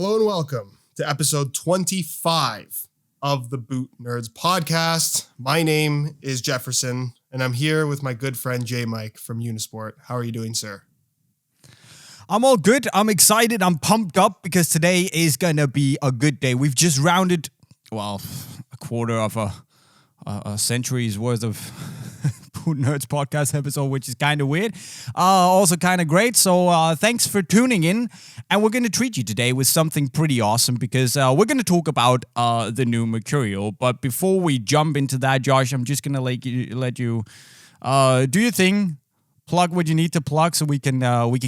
Hello and welcome to episode 25 of the Boot Nerds podcast. My name is Jefferson, and I'm here with my good friend JayMike from Unisport. How are you doing, sir? I'm all good. I'm excited. I'm pumped up because today is going to be a good day. We've just rounded, a quarter of a century's worth of Boot Nerds podcast episode, which is kind of weird. Also kind of great. So thanks for tuning in. And we're going to treat you today with something pretty awesome because we're going to talk about the new Mercurial. But before we jump into that, Josh, I'm just going to let you do your thing. Plug what you need to plug so we can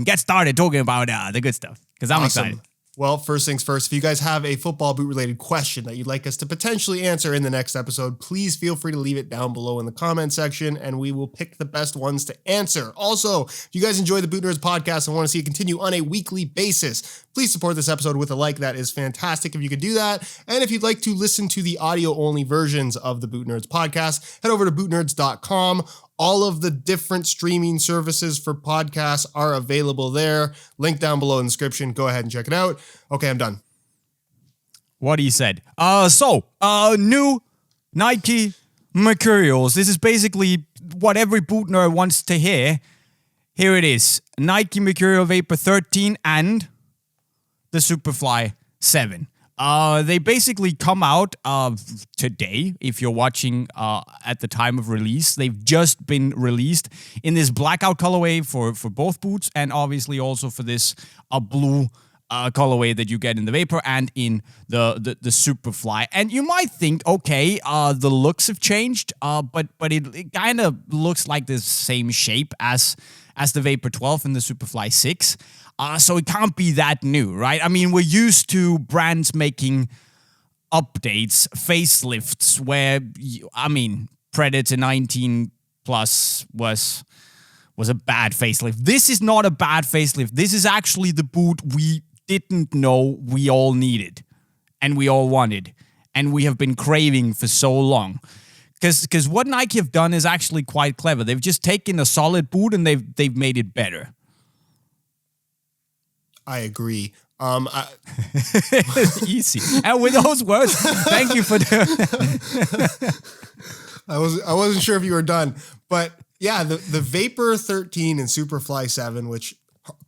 get started talking about the good stuff because I'm excited. Well, first things first, if you guys have a football boot related question that you'd like us to potentially answer in the next episode, please feel free to leave it down below in the comment section and we will pick the best ones to answer. Also, if you guys enjoy the Boot Nerds podcast and want to see it continue on a weekly basis, please support this episode with a like. That is fantastic if you could do that. And if you'd like to listen to the audio only versions of the Boot Nerds podcast, head over to bootnerds.com. All of the different streaming services for podcasts are available there. Link down below in the description. Go ahead and check it out. Okay, I'm done. What he said. New Nike Mercurials. This is basically what every boot nerd wants to hear. Here it is. Nike Mercurial Vapor 13 and the Superfly 7. They basically come out today, if you're watching at the time of release. They've just been released in this blackout colorway for both boots and obviously also for this blue colorway that you get in the Vapor and in the Superfly. And you might think, okay, the looks have changed, but it kind of looks like the same shape as the Vapor 12 and the Superfly 6. So it can't be that new, right? I mean, we're used to brands making updates, facelifts, where, Predator 19 Plus was a bad facelift. This is not a bad facelift. This is actually the boot we didn't know we all needed and we all wanted and we have been craving for so long. Because what Nike have done is actually quite clever. They've just taken a solid boot and they've made it better. I agree. Easy. And with those words, thank you for I wasn't sure if you were done, but yeah, the Vapor 13 and Superfly 7, which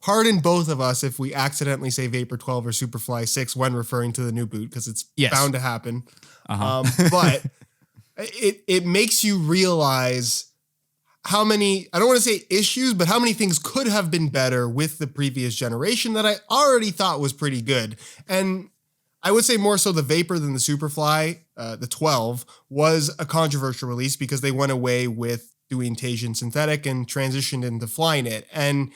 pardon both of us if we accidentally say Vapor 12 or Superfly 6 when referring to the new boot, because it's bound to happen. But it makes you realize how many, I don't want to say issues, but how many things could have been better with the previous generation that I already thought was pretty good. And I would say more so the Vapor than the Superfly, the 12, was a controversial release because they went away with doing Tasian synthetic and transitioned into Flyknit. And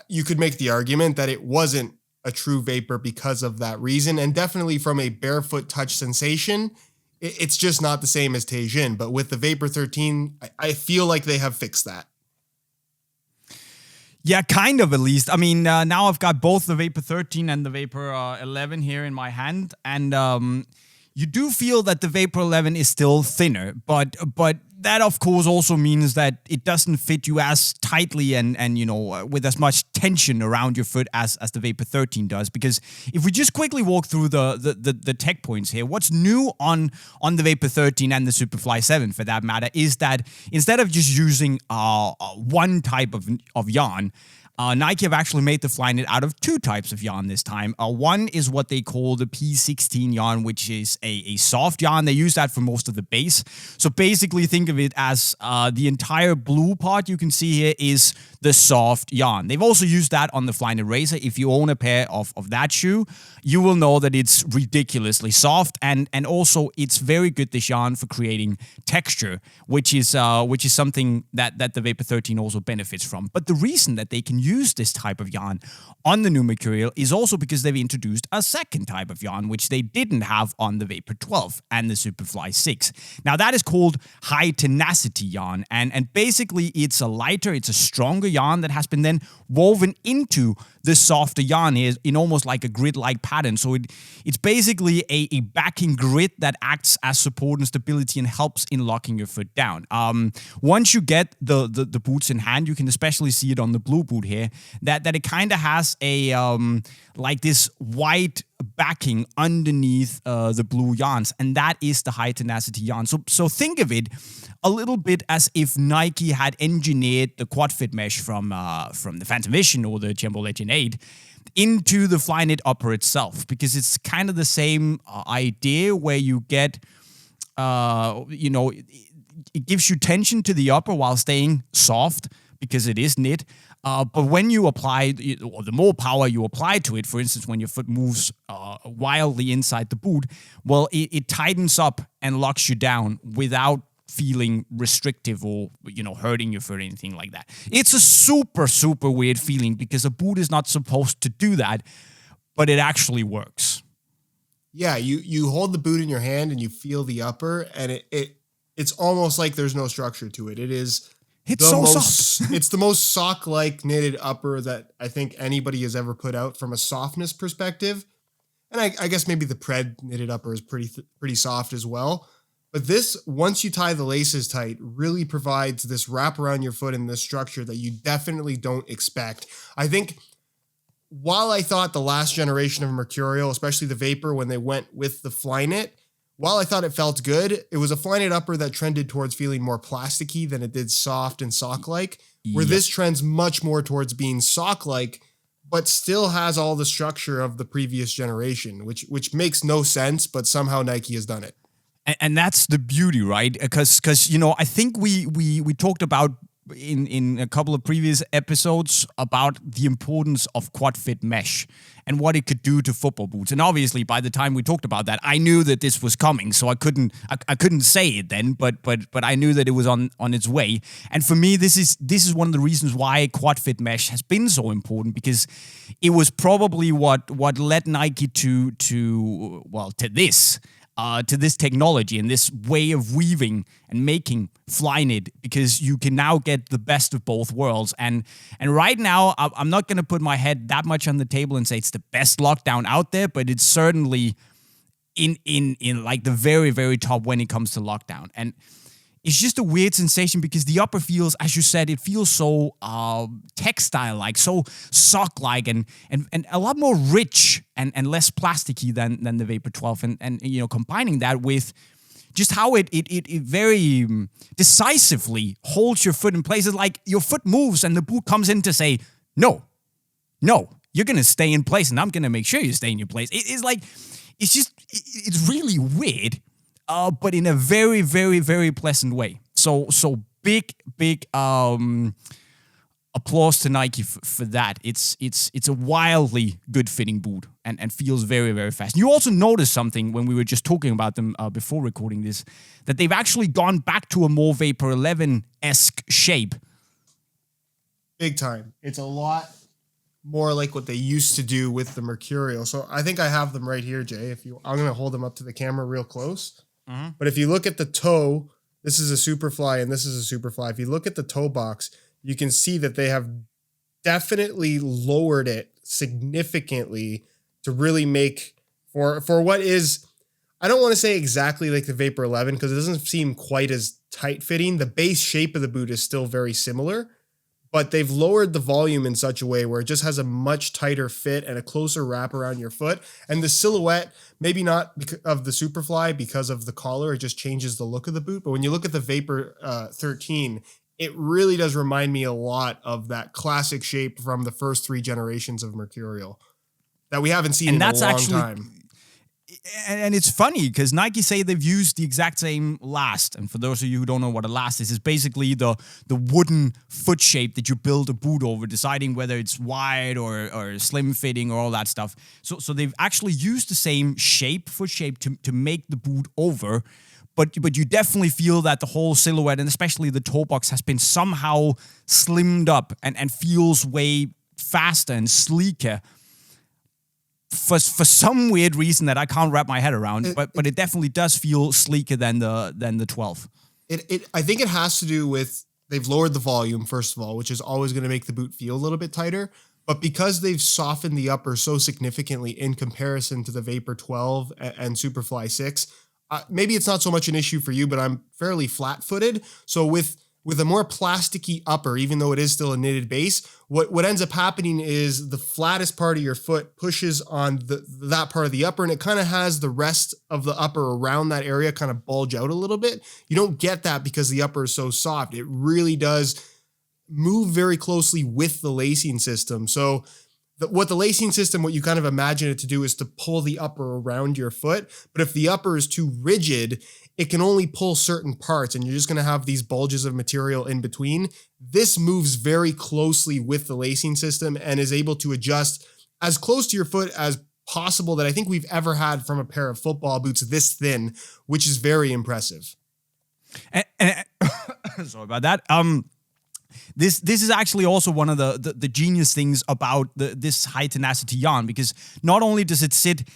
you could make the argument that it wasn't a true Vapor because of that reason. And definitely from a barefoot touch sensation, it's just not the same as Tasian, but with the Vapor 13, I feel like they have fixed that. Yeah, kind of at least. I mean, now I've got both the Vapor 13 and the Vapor 11 here in my hand, and you do feel that the Vapor 11 is still thinner, but that of course also means that it doesn't fit you as tightly and with as much tension around your foot as the Vapor 13 does. Because if we just quickly walk through the tech points here, what's new on the Vapor 13 and the Superfly 7 for that matter is that instead of just using one type of yarn, Nike have actually made the Flyknit out of two types of yarn this time. One is what they call the P16 yarn, which is a soft yarn. They use that for most of the base. So basically think of it as the entire blue part you can see here is the soft yarn. They've also used that on the Flyknit Razor. If you own a pair of that shoe, you will know that it's ridiculously soft and also it's very good, this yarn, for creating texture, which is something that the Vapor 13 also benefits from. But the reason that they can use this type of yarn on the new Mercurial is also because they've introduced a second type of yarn, which they didn't have on the Vapor 12 and the Superfly 6. Now that is called high tenacity yarn, and basically it's a lighter, it's a stronger yarn that has been then woven into the softer yarn here in almost like a grid-like pattern. So it's basically a backing grid that acts as support and stability and helps in locking your foot down. Once you get the boots in hand, you can especially see it on the blue boot here, that it kind of has a like this white backing underneath the blue yarns, and that is the high tenacity yarn. So think of it a little bit as if Nike had engineered the quad fit mesh from the Phantom Vision or the Jumbo Legend 8 into the Flyknit upper itself, because it's kind of the same idea where you get, it gives you tension to the upper while staying soft because it is knit. But when you apply, or the more power you apply to it, for instance, when your foot moves wildly inside the boot, well, it tightens up and locks you down without feeling restrictive or, hurting you for anything like that. It's a super, super weird feeling because a boot is not supposed to do that, but it actually works. Yeah, you hold the boot in your hand and you feel the upper, and it's almost like there's no structure to it. It's soft. It's the most sock-like knitted upper that I think anybody has ever put out from a softness perspective. And I guess maybe the Pred knitted upper is pretty soft as well. But this, once you tie the laces tight, really provides this wrap around your foot and this structure that you definitely don't expect. I think while I thought the last generation of Mercurial, especially the Vapor, when they went with the Flyknit, while I thought it felt good, it was a Flyknit upper that trended towards feeling more plasticky than it did soft and sock-like, where this trends much more towards being sock-like, but still has all the structure of the previous generation, which makes no sense, but somehow Nike has done it. And that's the beauty, right? Because I think we talked about in a couple of previous episodes about the importance of quad fit mesh and what it could do to football boots. And obviously, by the time we talked about that, I knew that this was coming, so I couldn't say it then, but I knew that it was on its way. And for me, this is one of the reasons why quad fit mesh has been so important, because it was probably what led Nike to this technology and this way of weaving and making Flyknit, because you can now get the best of both worlds. And right now, I'm not going to put my head that much on the table and say it's the best lockdown out there, but it's certainly in like the very, very top when it comes to lockdown. And it's just a weird sensation because the upper feels, as you said, it feels so textile-like, so sock-like, and a lot more rich and less plasticky than the Vapor 12. And combining that with just how it very decisively holds your foot in place. It's like your foot moves and the boot comes in to say, no, you're going to stay in place and I'm going to make sure you stay in your place. It's really weird. But in a very, very, very pleasant way. So big applause to Nike for that. It's a wildly good fitting boot and feels very, very fast. You also noticed something when we were just talking about them before recording this, that they've actually gone back to a more Vapor 11-esque shape. Big time. It's a lot more like what they used to do with the Mercurial. So I think I have them right here, Jay. I'm going to hold them up to the camera real close. Mm-hmm. But if you look at the toe, this is a Superfly and this is a Superfly. If you look at the toe box, you can see that they have definitely lowered it significantly to really make for what is, I don't want to say exactly like the Vapor 11 because it doesn't seem quite as tight fitting. The base shape of the boot is still very similar, but they've lowered the volume in such a way where it just has a much tighter fit and a closer wrap around your foot. And the silhouette, maybe not of the Superfly because of the collar, it just changes the look of the boot. But when you look at the Vapor 13, it really does remind me a lot of that classic shape from the first 3 generations of Mercurial that we haven't seen in a long time. And it's funny because Nike say they've used the exact same last. And for those of you who don't know what a last is, it's basically the wooden foot shape that you build a boot over, deciding whether it's wide or slim fitting or all that stuff. So they've actually used the same foot shape to make the boot over. But you definitely feel that the whole silhouette, and especially the toe box, has been somehow slimmed up and feels way faster and sleeker. For some weird reason that I can't wrap my head around, but it definitely does feel sleeker than the 12. I think it has to do with they've lowered the volume, first of all, which is always going to make the boot feel a little bit tighter. But because they've softened the upper so significantly in comparison to the Vapor 12 and Superfly 6, maybe it's not so much an issue for you, but I'm fairly flat-footed. So with with a more plasticky upper, even though it is still a knitted base, what ends up happening is the flattest part of your foot pushes on that part of the upper, and it kind of has the rest of the upper around that area kind of bulge out a little bit. You don't get that because the upper is so soft. It really does move very closely with the lacing system. So what the lacing system, what you kind of imagine it to do is to pull the upper around your foot. But if the upper is too rigid, it can only pull certain parts and you're just going to have these bulges of material in between. This moves very closely with the lacing system and is able to adjust as close to your foot as possible that I think we've ever had from a pair of football boots this thin, which is very impressive. And sorry about that. This is actually also one of the genius things about this high tenacity yarn, because not only does it sit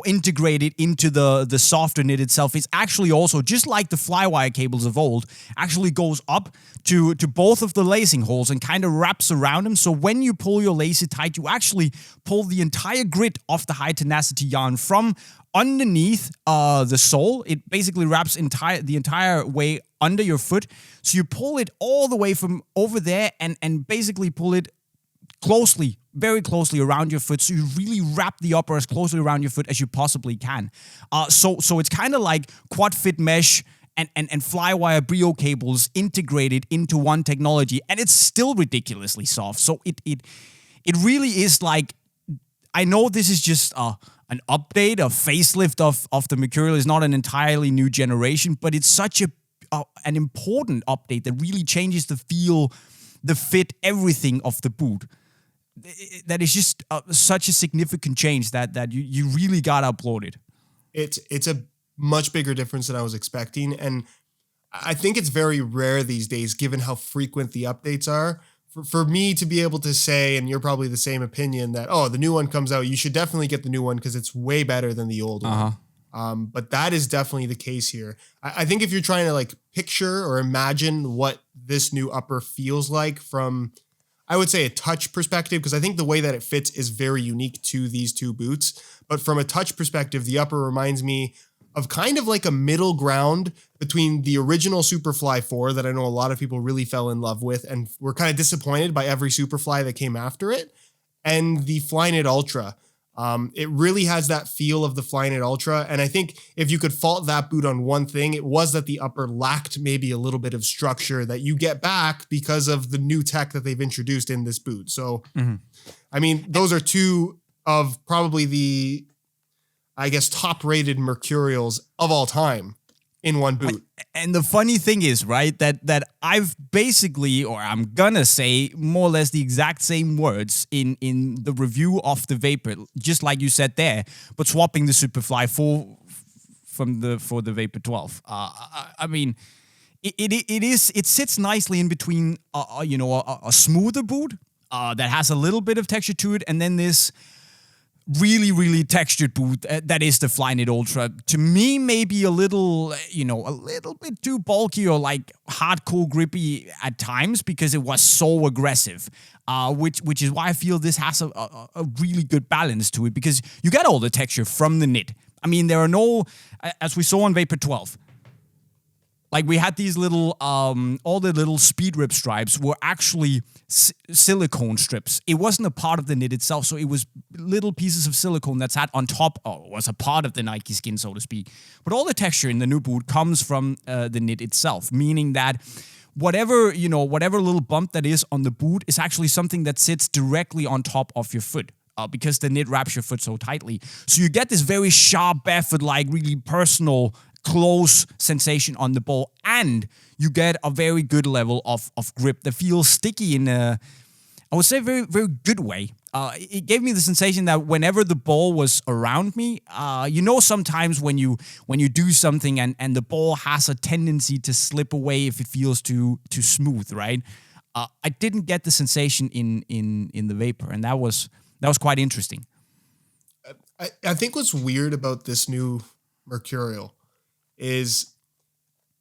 integrated into the softer knit itself, it's actually also, just like the flywire cables of old, actually goes up to both of the lacing holes and kind of wraps around them. So when you pull your lacy tight, you actually pull the entire grit of the high tenacity yarn from underneath the sole. It basically wraps the entire way under your foot. So you pull it all the way from over there and basically pull it closely, very closely around your foot. So you really wrap the upper as closely around your foot as you possibly can. So it's kind of like quad fit mesh and flywire brio cables integrated into one technology, and it's still ridiculously soft. So it really is like, I know this is just an update, a facelift of the Mercurial. Is not an entirely new generation, but it's such an important update that really changes the feel, the fit, everything of the boot. That is just such a significant change that you really got to applaud it. It's a much bigger difference than I was expecting, and I think it's very rare these days, given how frequent the updates are, for me to be able to say, and you're probably the same opinion, that, oh, the new one comes out, you should definitely get the new one because it's way better than the old one. But that is definitely the case here. I think if you're trying to like picture or imagine what this new upper feels like from, I would say, a touch perspective, because I think the way that it fits is very unique to these two boots. But from a touch perspective, the upper reminds me of kind of like a middle ground between the original Superfly 4 that I know a lot of people really fell in love with and were kind of disappointed by every Superfly that came after it, and the Flyknit Ultra. It really has that feel of the Flyknit Ultra, and I think if you could fault that boot on one thing, it was that the upper lacked maybe a little bit of structure that you get back because of the new tech that they've introduced in this boot. So, I mean, those are two of probably the, I guess, top-rated Mercurials of all time in one boot. And the funny thing is, right, that I've basically, or I'm gonna say more or less the exact same words in the review of the Vapor, just like you said there, but swapping the Superfly for the Vapor 12. I mean, it sits nicely in between, a smoother boot that has a little bit of texture to it, and then this really, really textured boot that is the Flyknit Ultra. To me, maybe a little bit too bulky or like hardcore grippy at times because it was so aggressive. Which is why I feel this has a really good balance to it, because you get all the texture from the knit. I mean, there are no, as we saw on Vapor 12, like we had these little, all the little speed rip stripes were actually silicone strips. It wasn't a part of the knit itself, so it was little pieces of silicone that sat on top, or was a part of the Nike skin, so to speak. But all the texture in the new boot comes from the knit itself, meaning that whatever little bump that is on the boot is actually something that sits directly on top of your foot. Because the knit wraps your foot so tightly. So you get this very sharp, barefoot-like, really personal, close sensation on the ball, and you get a very good level of grip that feels sticky in a, I would say, very, very good way. It gave me the sensation that whenever the ball was around me, sometimes when you do something and the ball has a tendency to slip away if it feels too smooth, right? I didn't get the sensation in the Vapor, and that was quite interesting. I think what's weird about this new Mercurial is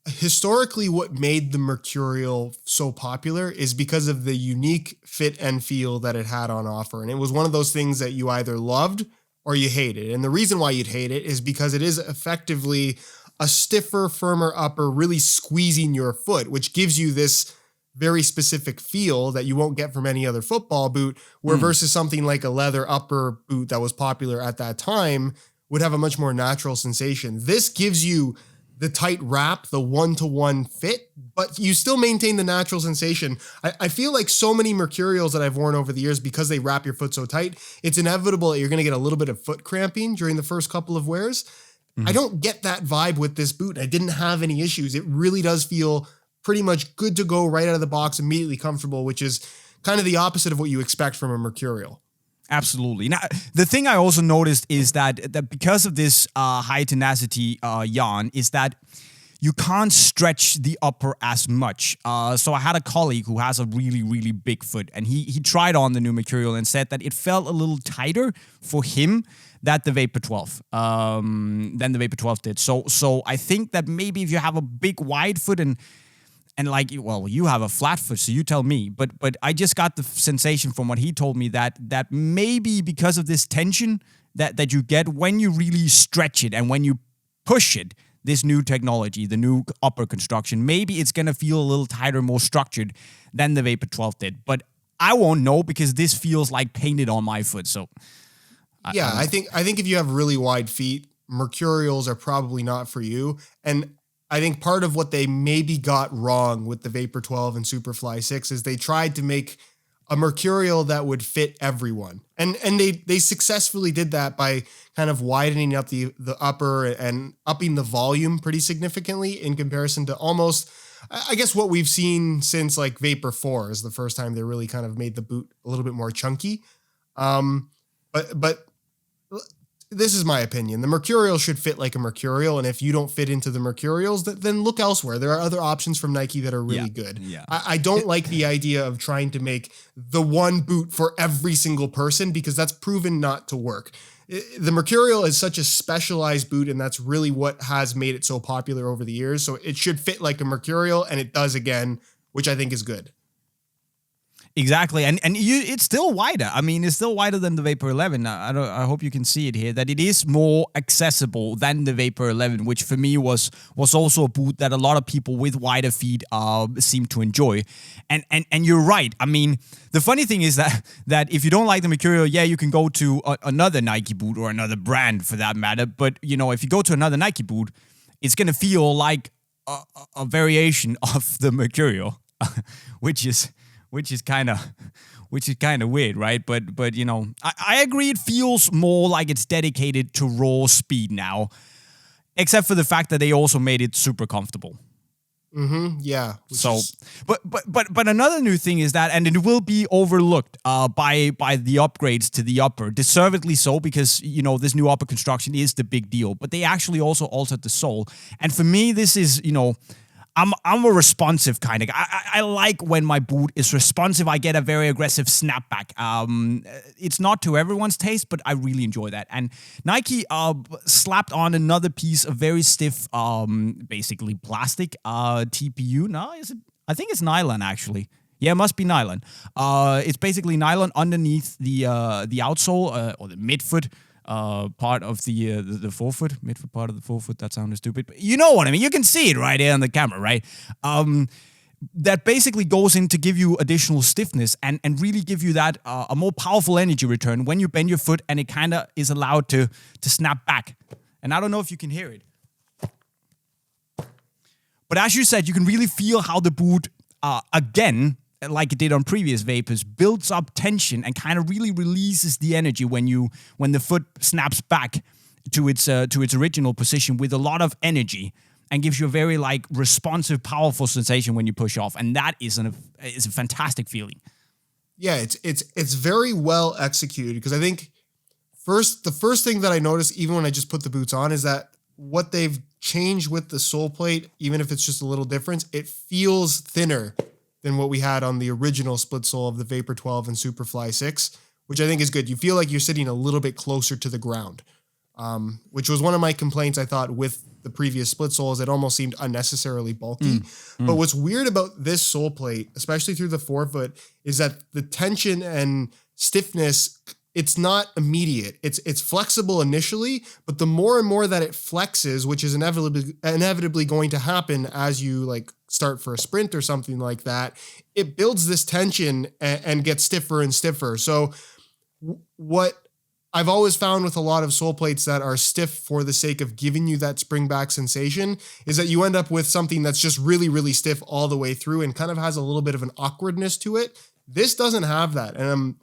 historically what made the Mercurial so popular is because of the unique fit and feel that it had on offer. And it was one of those things that you either loved or you hated. And the reason why you'd hate it is because it is effectively a stiffer, firmer upper really squeezing your foot, which gives you this very specific feel that you won't get from any other football boot, where versus something like a leather upper boot that was popular at that time would have a much more natural sensation. This gives you the tight wrap, the one-to-one fit, but you still maintain the natural sensation. I feel like so many Mercurials that I've worn over the years, because they wrap your foot so tight, it's inevitable that you're going to get a little bit of foot cramping during the first couple of wears. I don't get that vibe with this boot. I didn't have any issues. It really does feel pretty much good to go right out of the box, immediately comfortable, which is kind of the opposite of what you expect from a Mercurial. Absolutely. Now, the thing I also noticed is that because of this high tenacity yarn, is that you can't stretch the upper as much. So I had a colleague who has a really, really big foot, and he tried on the new Mercurial and said that it felt a little tighter for him than the Vapor 12 did. So I think that maybe if you have a big wide foot and like, well, you have a flat foot, so you tell me. But I just got the sensation from what he told me that maybe because of this tension that you get when you really stretch it and when you push it, this new technology, the new upper construction, maybe it's gonna feel a little tighter, more structured than the Vapor 12 did. But I won't know because this feels like painted on my foot. So I think if you have really wide feet, Mercurials are probably not for you. And I think part of what they maybe got wrong with the Vapor 12 and Superfly 6 is they tried to make a Mercurial that would fit everyone. And they successfully did that by kind of widening up the upper and upping the volume pretty significantly in comparison to almost, I guess, what we've seen since like Vapor 4 is the first time they really kind of made the boot a little bit more chunky. But this is my opinion. The Mercurial should fit like a Mercurial, and if you don't fit into the Mercurials, then look elsewhere. There are other options from Nike that are really good. Yeah. I don't like the idea of trying to make the one boot for every single person, because that's proven not to work. The Mercurial is such a specialized boot, and that's really what has made it so popular over the years. So it should fit like a Mercurial, and it does again, which I think is good. Exactly, and it's still wider. I mean, it's still wider than the Vapor 11. I hope you can see it here, that it is more accessible than the Vapor 11, which for me was also a boot that a lot of people with wider feet seem to enjoy. And you're right. I mean, the funny thing is that if you don't like the Mercurial, yeah, you can go to another Nike boot or another brand for that matter. But you know, if you go to another Nike boot, it's gonna feel like a variation of the Mercurial, which is kind of weird, right? But you know, I agree. It feels more like it's dedicated to raw speed now, except for the fact that they also made it super comfortable. Yeah. But another new thing is that, and it will be overlooked by the upgrades to the upper, deservedly so, because you know this new upper construction is the big deal. But they actually also altered the sole, and for me, this is, you know, I'm a responsive kind of guy. I like when my boot is responsive. I get a very aggressive snapback. It's not to everyone's taste, but I really enjoy that. And Nike slapped on another piece of very stiff, basically plastic TPU. No, is it? I think it's nylon actually. Yeah, it must be nylon. It's basically nylon underneath the outsole or the midfoot. Part of the forefoot, midfoot part of the forefoot. That sounded stupid, but you know what I mean. You can see it right here on the camera, right? That basically goes in to give you additional stiffness and really give you that a more powerful energy return when you bend your foot, and it kind of is allowed to snap back. And I don't know if you can hear it, but as you said, you can really feel how the boot again, like it did on previous Vapors, builds up tension and kind of really releases the energy when the foot snaps back to its original position with a lot of energy, and gives you a very like responsive, powerful sensation when you push off, and that is a fantastic feeling. Yeah, it's very well executed, because I think the first thing that I noticed even when I just put the boots on is that what they've changed with the Soleplate, even if it's just a little difference, it feels thinner than what we had on the original split sole of the Vapor 12 and Superfly 6, which I think is good. You feel like you're sitting a little bit closer to the ground, which was one of my complaints, I thought, with the previous split soles. It almost seemed unnecessarily bulky. But what's weird about this sole plate, especially through the forefoot, is that the tension and stiffness it's not immediate. It's flexible initially, but the more and more that it flexes, which is inevitably going to happen as you like start for a sprint or something like that, it builds this tension and gets stiffer and stiffer. So what I've always found with a lot of sole plates that are stiff for the sake of giving you that spring back sensation is that you end up with something that's just really, really stiff all the way through and kind of has a little bit of an awkwardness to it. This doesn't have that. And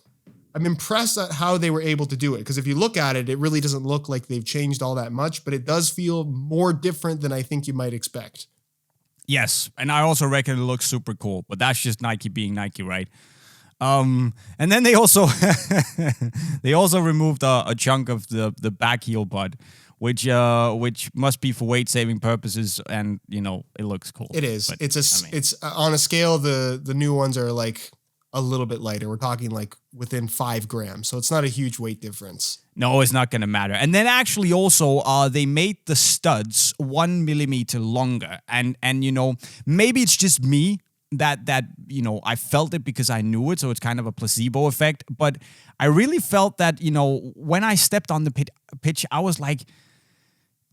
I'm impressed at how they were able to do it. Because if you look at it, it really doesn't look like they've changed all that much, but it does feel more different than I think you might expect. Yes, and I also reckon it looks super cool, but that's just Nike being Nike, right? And then they also removed a chunk of the back heel bud, which must be for weight saving purposes, and it looks cool. It is. But, It's on a scale. The new ones are like a little bit lighter. We're talking like within 5 grams, so it's not a huge weight difference. No, it's not going to matter. And then actually also, they made the studs 1 millimeter longer, and maybe it's just me that I felt it because I knew it, so it's kind of a placebo effect. But I really felt that when I stepped on the pitch, I was like,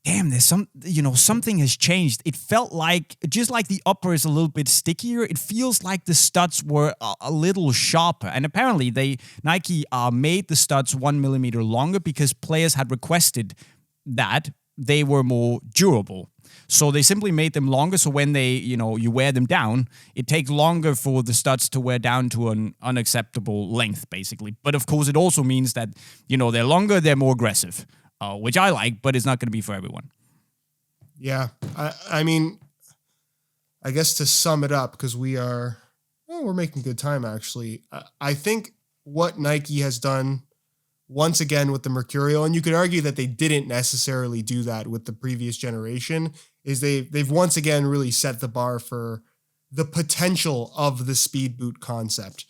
damn, there's something has changed. It felt like, just like the upper is a little bit stickier, it feels like the studs were a little sharper. And apparently Nike made the studs 1 millimeter longer because players had requested that they were more durable. So they simply made them longer, so when they, you wear them down, it takes longer for the studs to wear down to an unacceptable length, basically. But of course, it also means that, they're longer, they're more aggressive. Which I like, but it's not going to be for everyone. Yeah. I mean, I guess to sum it up, because we're making good time, actually. I think what Nike has done once again with the Mercurial, and you could argue that they didn't necessarily do that with the previous generation, is they've once again really set the bar for the potential of the speed boot concept.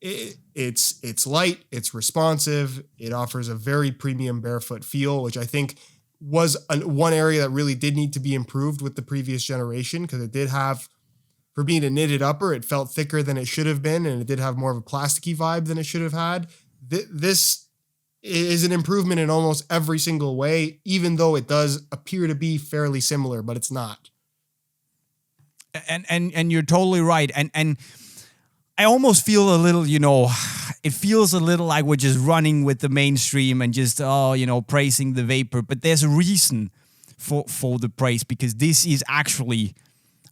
It's light, it's responsive, it offers a very premium barefoot feel, which I think was one area that really did need to be improved with the previous generation, because it did have, for being a knitted upper, it felt thicker than it should have been, and it did have more of a plasticky vibe than it should have had. This is an improvement in almost every single way, even though it does appear to be fairly similar, but it's not. And you're totally right. And I almost feel a little, it feels a little like we're just running with the mainstream and just, praising the Vapor. But there's a reason for the praise, because this is actually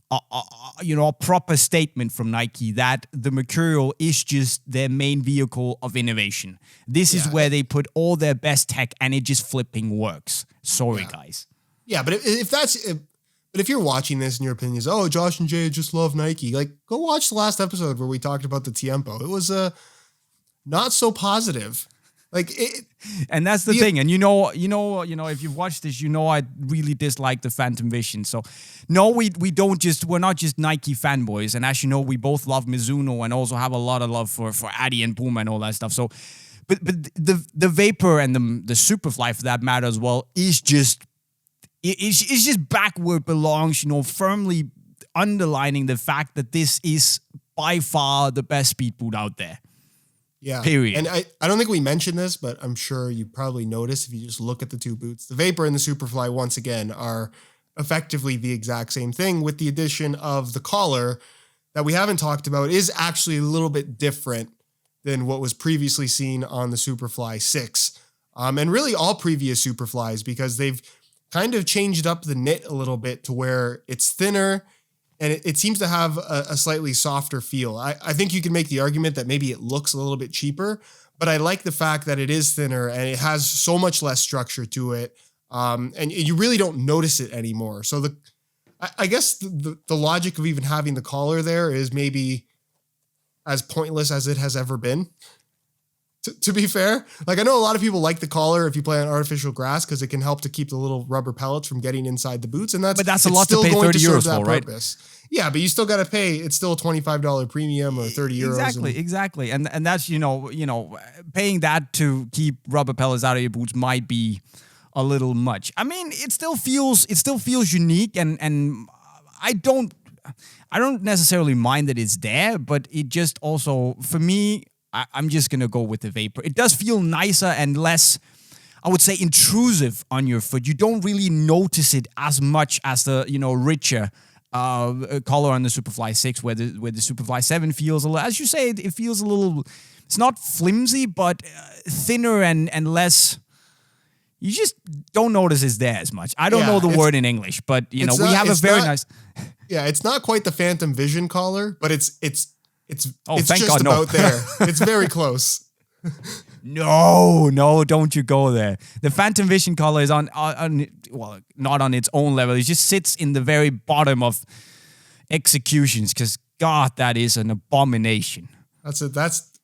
a proper statement from Nike that the Mercurial is just their main vehicle of innovation. This is where they put all their best tech, and it just flipping works. Sorry, guys. Yeah, but if you're watching this and your opinion is, oh, Josh and Jay just love Nike, like, go watch the last episode where we talked about the Tiempo. It was not so positive. And that's the thing. And if you've watched this, I really dislike the Phantom Vision. So no, we're not just Nike fanboys. And as you know, we both love Mizuno and also have a lot of love for Adi and Puma and all that stuff. So, but the Vapor and the Superfly, for that matter as well, is just, it's just back where it belongs, firmly underlining the fact that this is by far the best speed boot out there. Yeah. Period. And I don't think we mentioned this, but I'm sure you probably noticed if you just look at the two boots. The Vapor and the Superfly, once again, are effectively the exact same thing, with the addition of the collar that we haven't talked about is actually a little bit different than what was previously seen on the Superfly 6. And really all previous Superflies, because they've kind of changed up the knit a little bit to where it's thinner, and it seems to have a slightly softer feel. I think you can make the argument that maybe it looks a little bit cheaper, but I like the fact that it is thinner and it has so much less structure to it. And you really don't notice it anymore. So I guess the logic of even having the collar there is maybe as pointless as it has ever been. To be fair, like, I know a lot of people like the collar if you play on artificial grass, because it can help to keep the little rubber pellets from getting inside the boots. And that's a lot to pay 30 euros for, right? Yeah, but you still got to pay. It's still a $25 premium or 30 euros. Exactly. And that's, paying that to keep rubber pellets out of your boots might be a little much. I mean, it still feels unique, and I don't necessarily mind that it's there, but it just also, for me, I'm just gonna go with the Vapor. It does feel nicer and less, I would say, intrusive on your foot. You don't really notice it as much as the richer color on the Superfly 6, where the Superfly 7 feels a little, as you say, it feels a little. It's not flimsy, but thinner and less. You just don't notice it's there as much. I don't know the word in English, but we have a very nice. Yeah, it's not quite the Phantom Vision collar, but it's just God, no. about there. It's very close. No, don't you go there. The Phantom Vision collar is on not on its own level. It just sits in the very bottom of executions because, God, that is an abomination. That's it.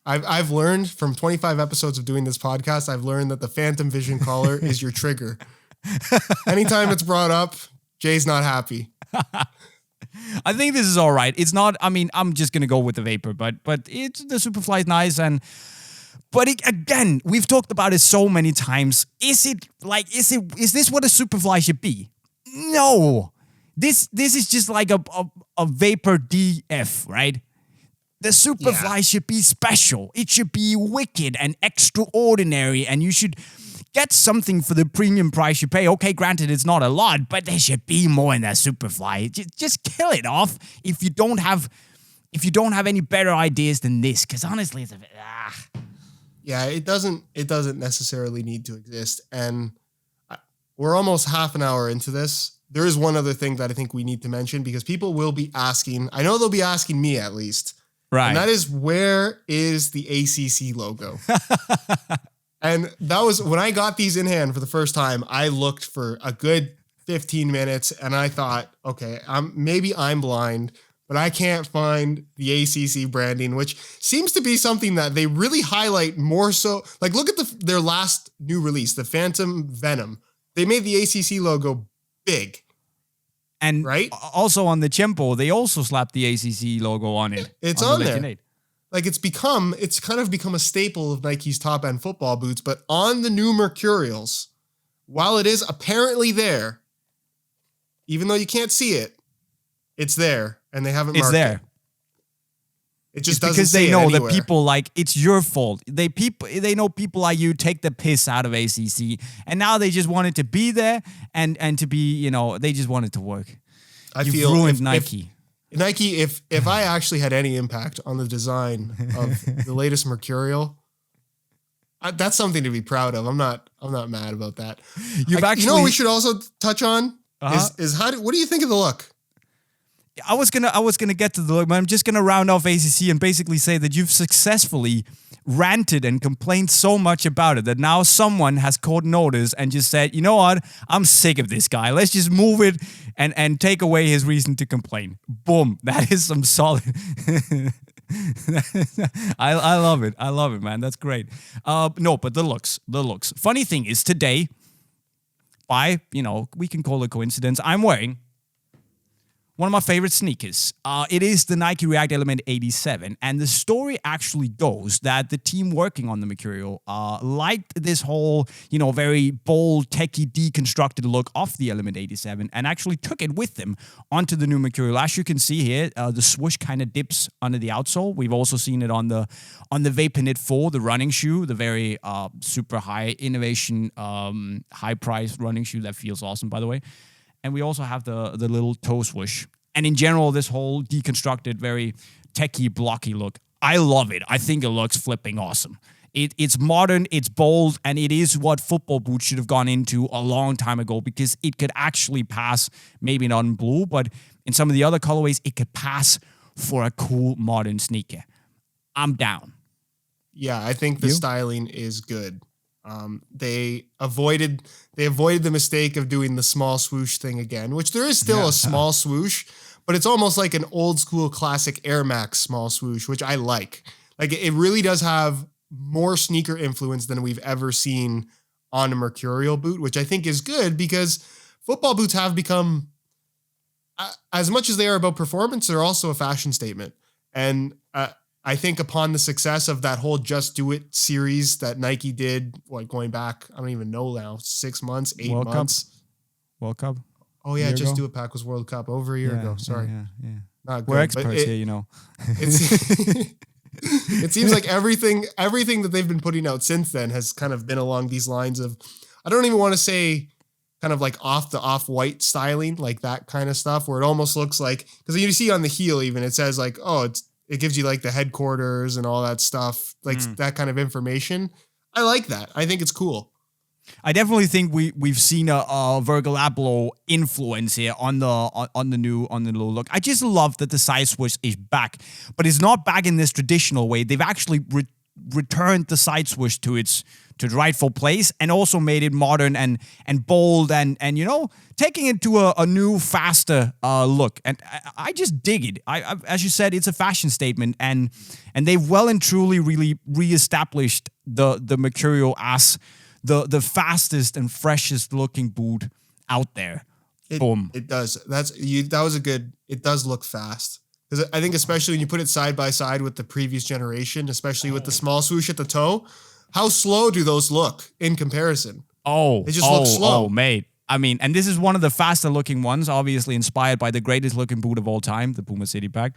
I've learned from 25 episodes of doing this podcast, I've learned that the Phantom Vision collar is your trigger. Anytime it's brought up, Jay's not happy. I think this is all right. It's not, I'm just going to go with the Vapor, but the Superfly is nice. But again, we've talked about it so many times. Is this what a Superfly should be? No. This is just like a Vapor DF, right? The Superfly should be special. It should be wicked and extraordinary, and you should get something for the premium price you pay. Okay, granted, it's not a lot, but there should be more in that Superfly. Just kill it off if you don't have any better ideas than this. Because honestly, it's a bit. Yeah, it doesn't necessarily need to exist, and we're almost half an hour into this. There is one other thing that I think we need to mention because people will be asking. I know they'll be asking me at least. Right. And that is, where is the ACC logo? And that was when I got these in hand for the first time. I looked for a good 15 minutes and I thought, okay, maybe I'm blind, but I can't find the ACC branding, which seems to be something that they really highlight more so. Like, look at their last new release, the Phantom Venom. They made the ACC logo big. And also on the Chimpo, they also slapped the ACC logo on it. It's on there. Like, it's kind of become a staple of Nike's top end football boots, but on the new Mercurials, while it is apparently there, even though you can't see it, it's there, and they haven't marked it. It just doesn't because they say know it that people it's your fault. They know people like you take the piss out of ACC, and now they just want it to be there and to be, they just want it to work. You've ruined Nike. If I actually had any impact on the design of the latest Mercurial, that's something to be proud of. I'm not mad about that. What we should also touch on is what do you think of the look? I was gonna get to the look, but I'm just gonna round off ACC and basically say that you've successfully ranted and complained so much about it that now someone has caught notice and just said, you know what, I'm sick of this guy. Let's just move it and take away his reason to complain. Boom. That is some solid. I love it. I love it, man. That's great. No, but the looks. Funny thing is, today, we can call it coincidence, I'm wearing one of my favorite sneakers. It is the Nike React Element 87. And the story actually goes that the team working on the Mercurial liked this whole, very bold, techie, deconstructed look of the Element 87 and actually took it with them onto the new Mercurial. As you can see here, the swoosh kind of dips under the outsole. We've also seen it on the VaporKnit 4, the running shoe, the very super high innovation, high price running shoe that feels awesome, by the way. And we also have the little toe swoosh. And in general, this whole deconstructed, very techie, blocky look. I love it. I think it looks flipping awesome. It's modern, it's bold, and it is what football boots should have gone into a long time ago because it could actually pass, maybe not in blue, but in some of the other colorways, it could pass for a cool modern sneaker. I'm down. Yeah, I think the styling is good. They avoided the mistake of doing the small swoosh thing again, which there is still a small swoosh, but it's almost like an old school classic Air Max small swoosh, which I like. Like, it really does have more sneaker influence than we've ever seen on a Mercurial boot, which I think is good because football boots have become, as much as they are about performance, they're also a fashion statement. And I think upon the success of that whole Just Do It series that Nike did, going back, I don't even know now, 6 months, 8 months. World Cup? Oh, yeah, Just Do It pack was World Cup over a year ago. Sorry. Yeah. Not good. We're experts here, It's It seems like everything that they've been putting out since then has kind of been along these lines of, I don't even want to say kind of like off-white styling, like that kind of stuff, where it almost looks like, because you see on the heel even, it says like, oh, it gives you like the headquarters and all that stuff, like that kind of information. I like that. I think it's cool. I definitely think we've seen a Virgil Abloh influence here on the new look. I just love that the side swoosh is back, but it's not back in this traditional way. They've actually returned the side swoosh to its rightful place, and also made it modern and bold and taking it to a new, faster look. And I just dig it. I as you said, it's a fashion statement, and they've well and truly really reestablished the Mercurial as the fastest and freshest looking boot out there. Boom. It does. That was a good. It does look fast, because I think especially when you put it side by side with the previous generation, especially with the small swoosh at the toe, how slow do those look in comparison? They just look slow. Oh, mate. I mean, and this is one of the faster looking ones, obviously inspired by the greatest looking boot of all time, the Puma City Pack.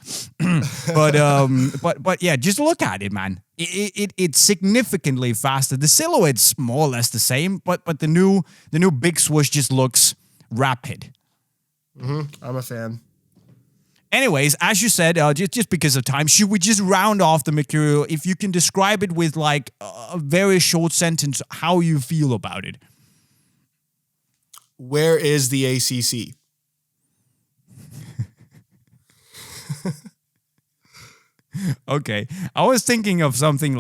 but yeah, just look at it, man. It's significantly faster. The silhouette's more or less the same, but the new big swoosh just looks rapid. I'm a fan. Anyways, as you said, just because of time, should we just round off the Mercurial? If you can describe it with like a very short sentence, how you feel about it. Where is the ACC? Okay. I was thinking of something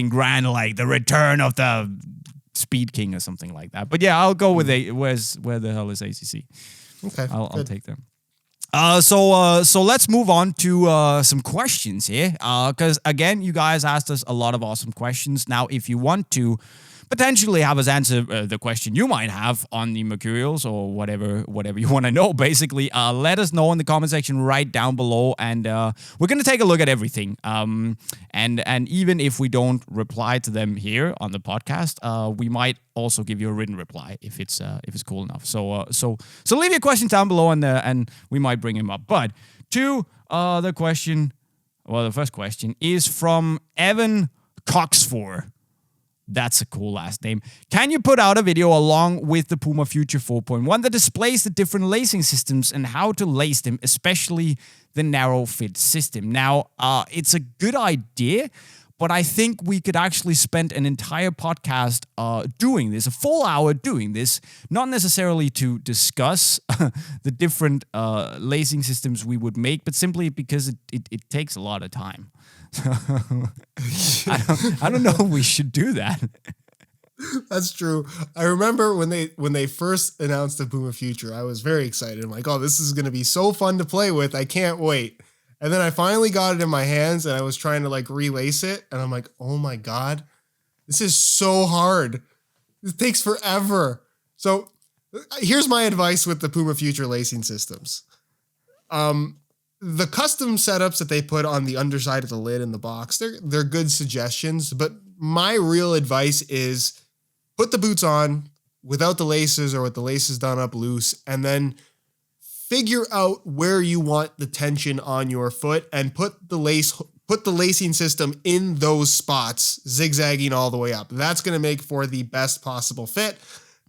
grand, like the return of the Speed King or something like that. But yeah, I'll go with where the hell is ACC? Okay. I'll take them. So let's move on to some questions here. Because again, you guys asked us a lot of awesome questions. Now, if you want to potentially have us answer the question you might have on the Mercurials or whatever you want to know, basically, let us know in the comment section right down below, and we're going to take a look at everything. And even if we don't reply to them here on the podcast, we might also give you a written reply if it's cool enough. So leave your questions down below, and we might bring them up. But to the first question is from Evan Coxfor. That's a cool last name. Can you put out a video along with the Puma Future 4.1 that displays the different lacing systems and how to lace them, especially the narrow fit system? Now, it's a good idea, but I think we could actually spend an entire podcast doing this, a full hour doing this, not necessarily to discuss the different lacing systems we would make, but simply because it takes a lot of time. I don't know if we should do that. That's true. I remember when they first announced the Puma Future, I was very excited. I'm like, oh, this is going to be so fun to play with. I can't wait. And then I finally got it in my hands, and I was trying to like relace it, and I'm like, oh my God, this is so hard. It takes forever. So here's my advice with the Puma Future lacing systems. The custom setups that they put on the underside of the lid in the box, they're good suggestions, but my real advice is put the boots on without the laces or with the laces done up loose, and then figure out where you want the tension on your foot and put the lacing system in those spots, zigzagging all the way up. That's going to make for the best possible fit.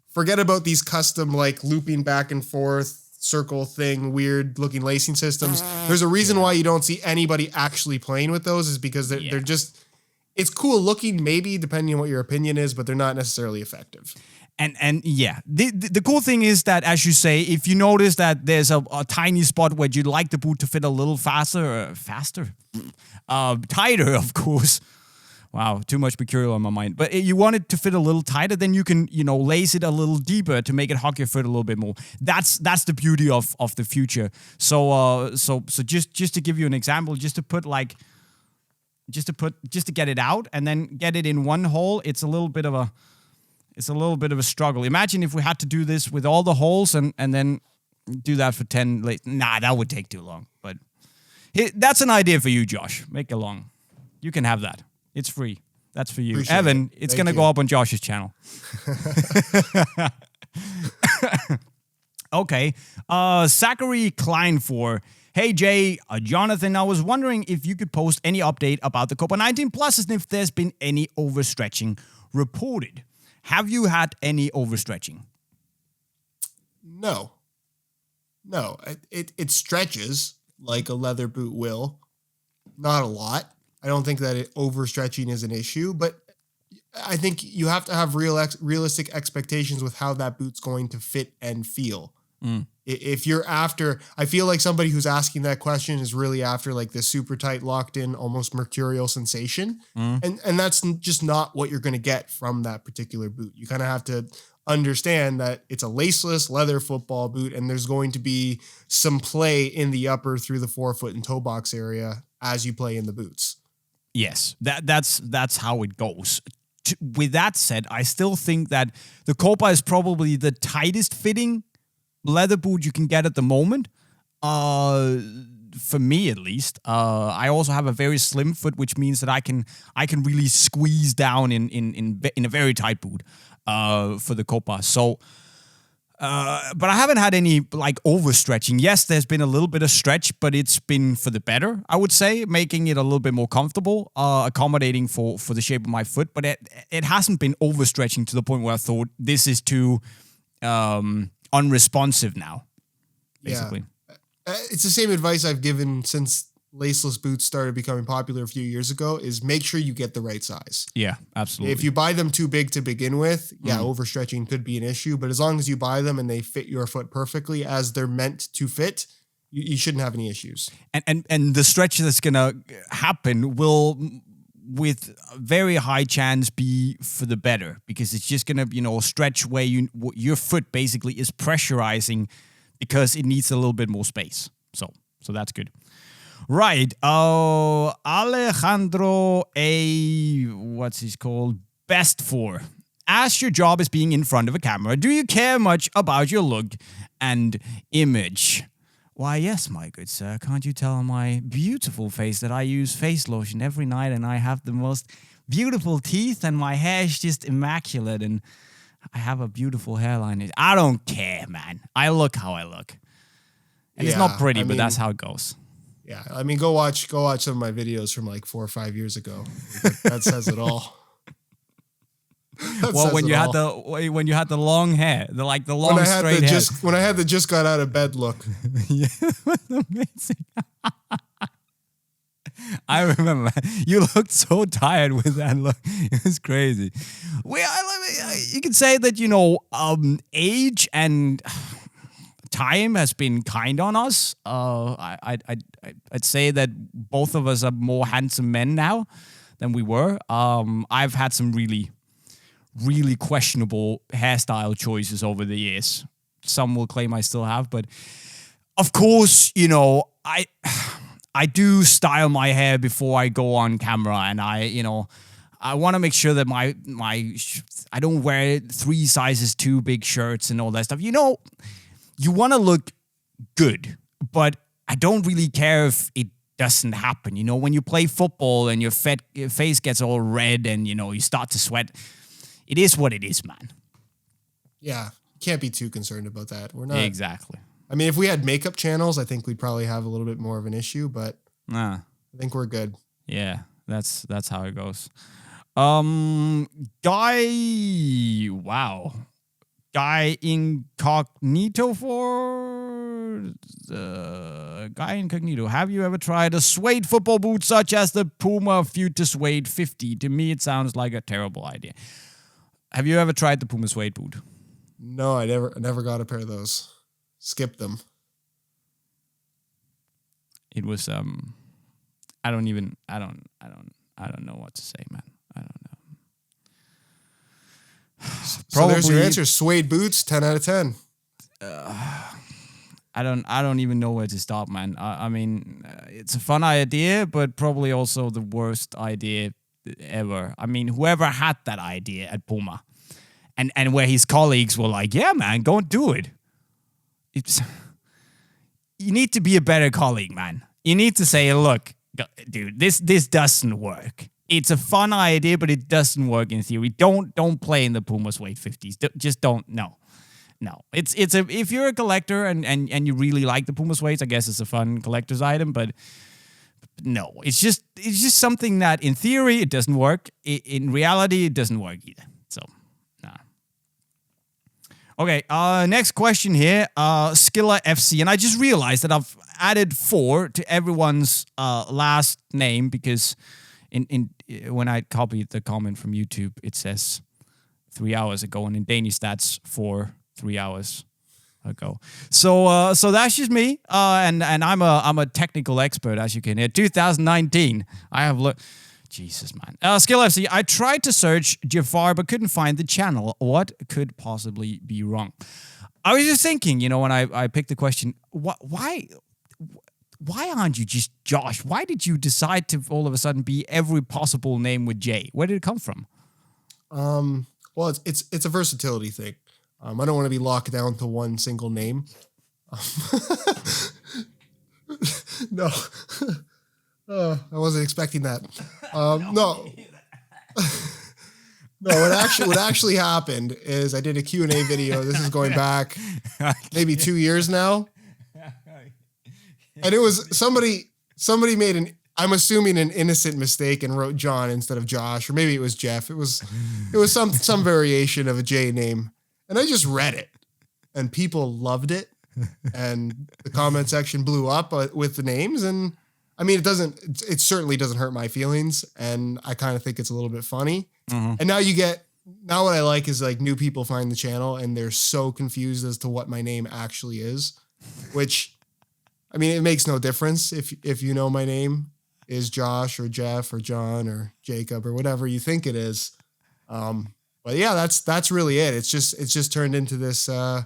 Forget about these custom like looping back and forth circle thing, weird looking lacing systems. There's a reason why you don't see anybody actually playing with those, is because they're just, it's cool looking maybe depending on what your opinion is, but they're not necessarily effective. And yeah, the cool thing is that, as you say, if you notice that there's a tiny spot where you'd like the boot to fit a little tighter, of course. Wow, too much Mercurial on my mind. But you want it to fit a little tighter, then you can, lace it a little deeper to make it hug your foot a little bit more. That's the beauty of the Future. So just to give you an example, just to get it out and then get it in one hole, it's a little bit of a struggle. Imagine if we had to do this with all the holes and then do that for 10 that would take too long. But that's an idea for you, Josh. Make it long. You can have that. It's free. That's for you. Appreciate Evan, it. it's going to go up on Josh's channel. Okay. Zachary Klein Hey Jay, Jonathan, I was wondering if you could post any update about the Copa 19 Plus and if there's been any overstretching reported. Have you had any overstretching? No. It stretches like a leather boot will. Not a lot. I don't think that overstretching is an issue, but I think you have to have realistic expectations with how that boot's going to fit and feel. If you're after, I feel like somebody who's asking that question is really after like the super tight, locked in, almost mercurial sensation. And that's just not what you're going to get from that particular boot. You kind of have to understand that it's a laceless leather football boot and there's going to be some play in the upper through the forefoot and toe box area as you play in the boots. Yes, that's how it goes. With that said, I still think that the Copa is probably the tightest fitting leather boot you can get at the moment. For me at least. I also have a very slim foot, which means that I can really squeeze down in a very tight boot for the Copa. So but I haven't had any like overstretching. Yes, there's been a little bit of stretch, but it's been for the better, I would say, making it a little bit more comfortable, accommodating for the shape of my foot. But it hasn't been overstretching to the point where I thought this is too unresponsive now, basically. Yeah. It's the same advice I've given since laceless boots started becoming popular a few years ago, is make sure you get the right size. Yeah, absolutely. If you buy them too big to begin with, overstretching could be an issue, but as long as you buy them and they fit your foot perfectly as they're meant to fit, you shouldn't have any issues. And the stretch that's going to happen will, with very high chance, be for the better, because it's just going to, stretch where your foot basically is pressurizing because it needs a little bit more space. So that's good. Right. Alejandro what's he called? Best for. As your job is being in front of a camera, do you care much about your look and image? Why, yes, my good sir. Can't you tell on my beautiful face that I use face lotion every night and I have the most beautiful teeth and my hair is just immaculate and I have a beautiful hairline. I don't care, man. I look how I look. And it's not pretty, but that's how it goes. Yeah, I mean, go watch some of my videos from like 4 or 5 years ago. That says it all. Well, when you had the long hair, the long straight hair. When I had the just got out of bed look. Yeah, it was amazing. I remember you looked so tired with that look. It was crazy. You could say that age and time has been kind on us. I'd say that both of us are more handsome men now than we were. I've had some really, really questionable hairstyle choices over the years. Some will claim I still have, but of course, I do style my hair before I go on camera, and I want to make sure that my I don't wear 3 sizes too big shirts and all that stuff. You want to look good, but I don't really care if it doesn't happen. When you play football and your face gets all red and, you start to sweat, it is what it is, man. Yeah, can't be too concerned about that. We're not. Exactly. I mean, if we had makeup channels, I think we'd probably have a little bit more of an issue, but I think we're good. Yeah, that's how it goes. Guy Incognito Guy Incognito. Have you ever tried a suede football boot such as the Puma Future Suede 50? To me, it sounds like a terrible idea. Have you ever tried the Puma Suede boot? No, I never got a pair of those. Skipped them. It was I don't know what to say, man. I don't know. So there's your answer. Suede boots, 10 out of 10. I don't even know where to start, man. I mean, it's a fun idea, but probably also the worst idea ever. I mean, whoever had that idea at Puma, and where his colleagues were like, "Yeah, man, go and do it." You need to be a better colleague, man. You need to say, "Look, dude, this doesn't work. It's a fun idea, but it doesn't work in theory. Don't play in the Puma Suede 50s. Just don't. No." No, if you're a collector and you really like the Puma suede, I guess it's a fun collector's item, but no, it's just something that in theory it doesn't work. In reality, it doesn't work either. So, nah. Okay, next question here, Skilla FC, and I just realized that I've added 4 to everyone's last name because in when I copied the comment from YouTube, it says 3 hours ago, and in Danish that's 3 hours ago. So that's just me, and I'm a technical expert, as you can hear. 2019, I have looked. Jesus, man. Skill FC, I tried to search Jafar but couldn't find the channel. What could possibly be wrong? I was just thinking, when I picked the question, why aren't you just Josh? Why did you decide to all of a sudden be every possible name with J? Where did it come from? Well, it's a versatility thing. I don't want to be locked down to one single name. No. I wasn't expecting that. No. No, what actually happened is I did a Q&A video. This is going back maybe 2 years now. And it was somebody made I'm assuming an innocent mistake and wrote John instead of Josh, or maybe it was Jeff. It was some variation of a J name. And I just read it and people loved it. And the comment section blew up with the names. And I mean, it certainly doesn't hurt my feelings. And I kind of think it's a little bit funny. Mm-hmm. And now what I like is like new people find the channel and they're so confused as to what my name actually is, which, I mean, it makes no difference if you know my name is Josh or Jeff or John or Jacob or whatever you think it is. But yeah, that's really it. It's just turned into this kind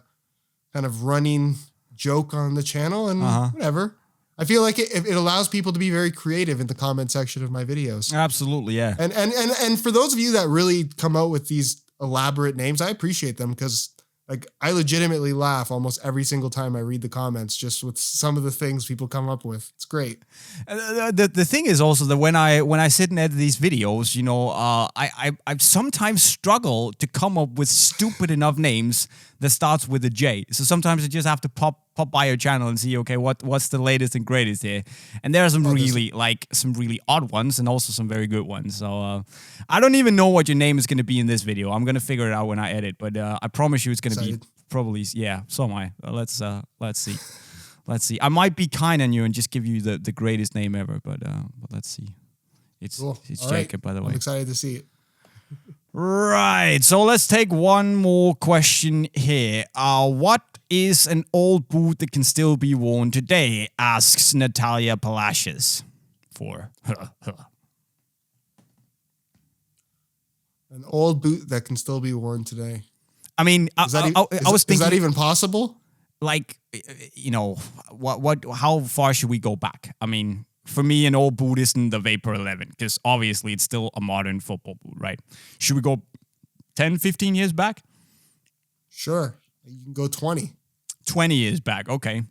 of running joke on the channel and whatever. I feel like it allows people to be very creative in the comment section of my videos. Absolutely, yeah. And for those of you that really come out with these elaborate names, I appreciate them because like I legitimately laugh almost every single time I read the comments just with some of the things people come up with. It's great. The thing is also that when I sit and edit these videos, I sometimes struggle to come up with stupid enough names that starts with a J. So sometimes I just have to pop by your channel and see, okay, what's the latest and greatest here? And there are some really odd ones and also some very good ones. So I don't even know what your name is going to be in this video. I'm going to figure it out when I edit, but I promise you it's going to be probably, yeah, so am I. Let's see. Let's see. I might be kind on you and just give you the greatest name ever, but let's see. It's Jacob, by the way. I'm excited to see it. Right, so let's take one more question here. What is an old boot that can still be worn today? Asks Natalia Palacios for an old boot that can still be worn today. I mean, I was thinking, is that even possible? Like, how far should we go back? I mean, for me, an old boot isn't the Vapor 11 because obviously it's still a modern football boot, right? Should we go 10, 15 years back? Sure. You can go 20. 20 years back, okay.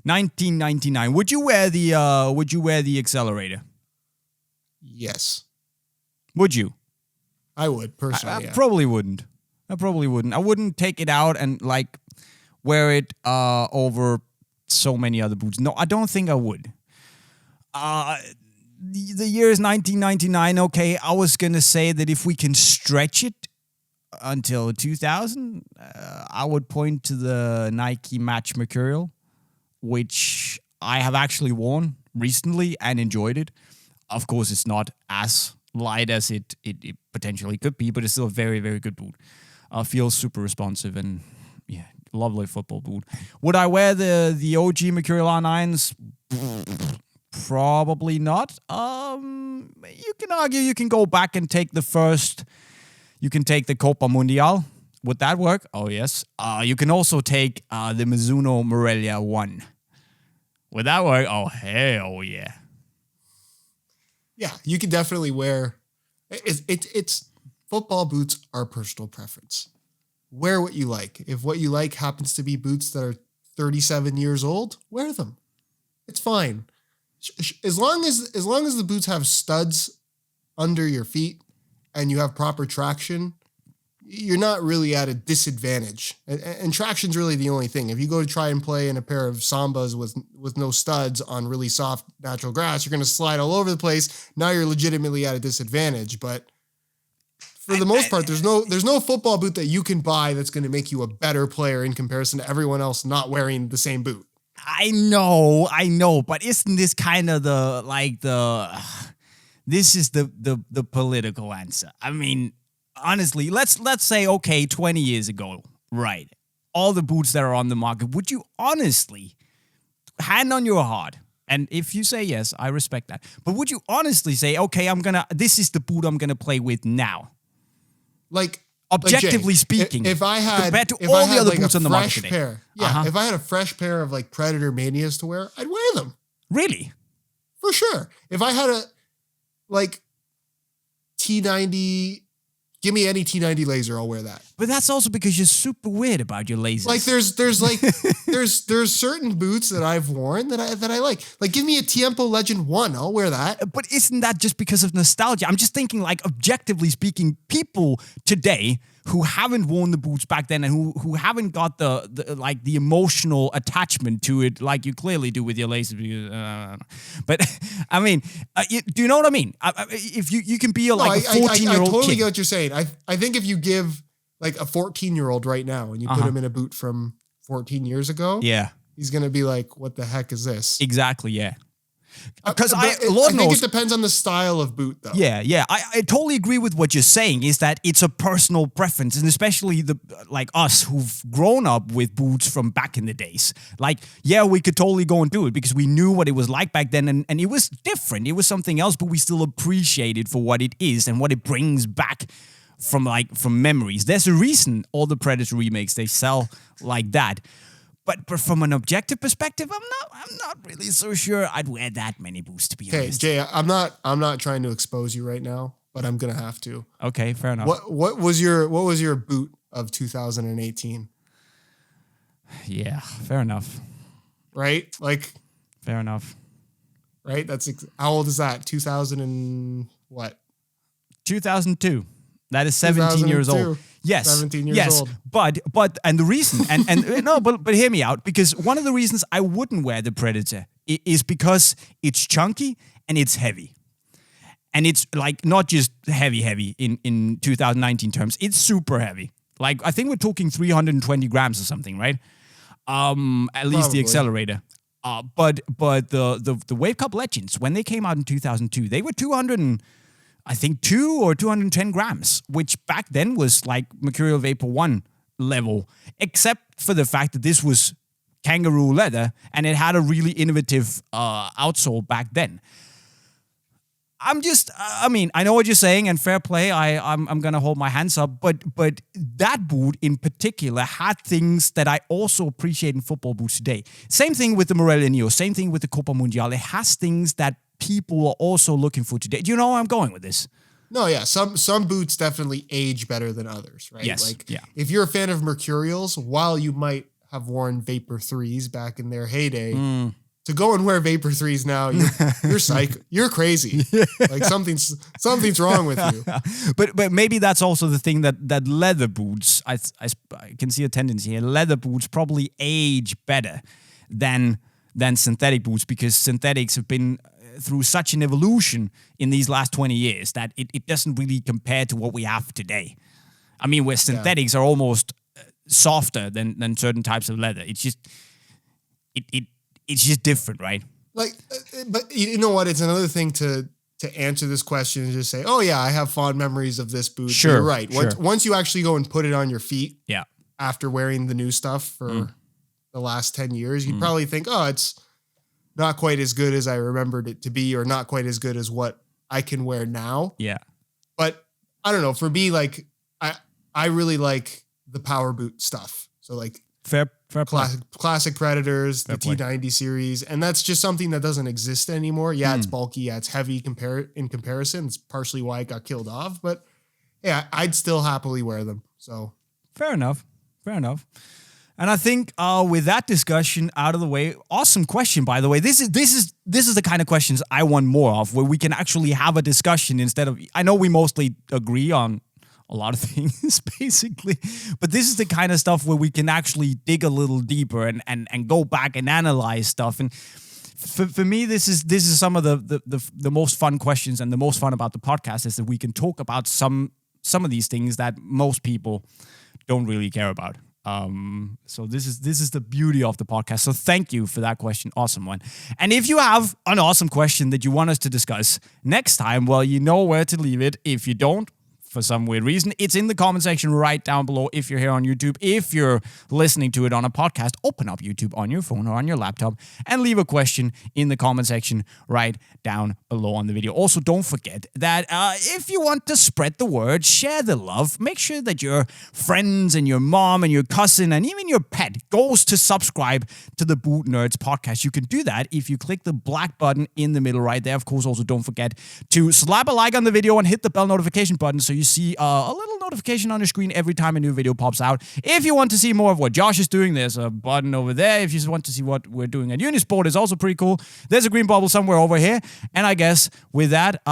1999. Would you wear the accelerator? Yes. Would you? I would, personally. I probably wouldn't. I wouldn't take it out and like wear it over so many other boots. No, I don't think I would. The year is 1999. Okay, I was gonna say that if we can stretch it until 2000, I would point to the Nike Mercurial, which I have actually worn recently and enjoyed it. Of course, it's not as light as it potentially could be, but it's still a very, very good boot. Feels super responsive and yeah, lovely football boot. Would I wear the OG Mercurial R9s? Probably not. You can argue you can go back and take the first. You can take the Copa Mundial. Would that work? Oh, yes. You can also take the Mizuno Morelia 1. Would that work? Oh, hell yeah. Yeah, you can definitely wear... It's football boots are personal preference. Wear what you like. If what you like happens to be boots that are 37 years old, wear them. It's fine. As long as the boots have studs under your feet and you have proper traction, you're not really at a disadvantage. And traction's really the only thing. If you go to try and play in a pair of Sambas with no studs on really soft natural grass, you're going to slide all over the place. Now you're legitimately at a disadvantage. But for the most part, there's no football boot that you can buy that's going to make you a better player in comparison to everyone else not wearing the same boot. I know, but isn't this kind of this is the political answer? I mean, honestly, let's say, okay, 20 years ago, right? All the boots that are on the market, would you honestly, hand on your heart, and if you say yes, I respect that, but would you honestly say, okay, this is the boot I'm gonna play with now? Like, objectively Jay, speaking, if I had compared to all the other boots on the market today. Pair, if I had a fresh pair of like Predator Manias to wear, I'd wear them. Really? For sure. If I had a like T90, give me any T90 laser, I'll wear that. But that's also because you're super weird about your lasers. Like there's certain boots that I've worn that I like. Like give me a Tiempo Legend 1, I'll wear that. But isn't that just because of nostalgia? I'm just thinking, like, objectively speaking, people today who haven't worn the boots back then and who haven't got the emotional attachment to it like you clearly do with your lasers. But I mean, do you know what I mean? If you can be a 14-year-old I totally kid. get what you're saying. I think if you give like a 14-year-old right now and you put him in a boot from 14 years ago, he's going to be like, what the heck is this? Exactly, yeah. Because I think it depends on the style of boot, though. Yeah. I totally agree with what you're saying, is that it's a personal preference, and especially like us who've grown up with boots from back in the days. Like, yeah, we could totally go and do it because we knew what it was like back then, and it was different. It was something else, but we still appreciate it for what it is and what it brings back from memories. There's a reason all the Predator remakes, they sell like that. But from an objective perspective, I'm not really so sure I'd wear that many boots, to be honest. Okay, Jay, I'm not trying to expose you right now, but I'm gonna have to. Okay, fair enough. What was your boot of 2018? Yeah, fair enough. Right? Like, fair enough. Right? How old is that? 2000 and what? 2002. That is 17 years old. Yes. 17 years old. But and the reason and no, but hear me out, because one of the reasons I wouldn't wear the Predator is because it's chunky and it's heavy. And it's like not just heavy in 2019 terms. It's super heavy. Like, I think we're talking 320 grams or something, right? At least the accelerator. But the Wave Cup Legends, when they came out in 2002, they were 2 or 210 grams, which back then was like Mercurial Vapor 1 level, except for the fact that this was kangaroo leather and it had a really innovative outsole back then. I know what you're saying, and fair play. I'm gonna hold my hands up, but that boot in particular had things that I also appreciate in football boots today. Same thing with the Morelli Neo, same thing with the Copa Mundial. It has things that people are also looking for today. Do you know where I'm going with this? No, yeah. Some boots definitely age better than others, right? Yes. Like, if you're a fan of Mercurials, while you might have worn Vapor 3s back in their heyday, to go and wear Vapor 3s now, you're psycho. You're crazy. Like something's wrong with you. But maybe that's also the thing that leather boots, I can see a tendency here. Leather boots probably age better than synthetic boots, because synthetics have been through such an evolution in these last 20 years that it doesn't really compare to what we have today. I mean, where synthetics are almost softer than certain types of leather. It's just it's just different, right? Like, but you know what? It's another thing to answer this question and just say, oh yeah, I have fond memories of this boot. Sure, you're right. Sure. Once you actually go and put it on your feet, yeah, after wearing the new stuff for the last 10 years, you'd probably think, oh, it's not quite as good as I remembered it to be, or not quite as good as what I can wear now. Yeah. But I don't know. For me, like, I really like the power boot stuff. So like fair classic Predators, fair the T90 series. And that's just something that doesn't exist anymore. Yeah, it's bulky. Yeah, it's heavy in comparison. It's partially why it got killed off. But yeah, I'd still happily wear them. So fair enough. And I think with that discussion out of the way, awesome question, by the way. This is the kind of questions I want more of, where we can actually have a discussion instead of, I know we mostly agree on a lot of things, basically. But this is the kind of stuff where we can actually dig a little deeper and go back and analyze stuff. And for me, this is some of the most fun questions, and the most fun about the podcast is that we can talk about some of these things that most people don't really care about. So this is the beauty of the podcast. So thank you for that question. Awesome one. And if you have an awesome question that you want us to discuss next time, well, you know where to leave it. If you don't, for some weird reason, it's in the comment section right down below. If you're here on YouTube, if you're listening to it on a podcast, open up YouTube on your phone or on your laptop and leave a question in the comment section right down below on the video. Also, don't forget that if you want to spread the word, share the love, make sure that your friends and your mom and your cousin and even your pet goes to subscribe to the Boot Nerds podcast. You can do that if you click the black button in the middle right there. Of course, also don't forget to slap a like on the video and hit the bell notification button so you see a little notification on your screen every time a new video pops out. If you want to see more of what Josh is doing, there's a button over there. If you want to see what we're doing at Unisport, it's also pretty cool. There's a green bubble somewhere over here. And I guess with that,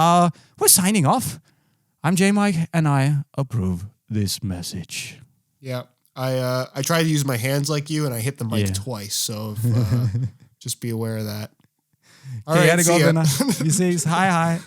we're signing off. I'm JayMike, and I approve this message. Yeah, I try to use my hands like you, and I hit the mic twice. So if, just be aware of that. All right, see ya. You say hi.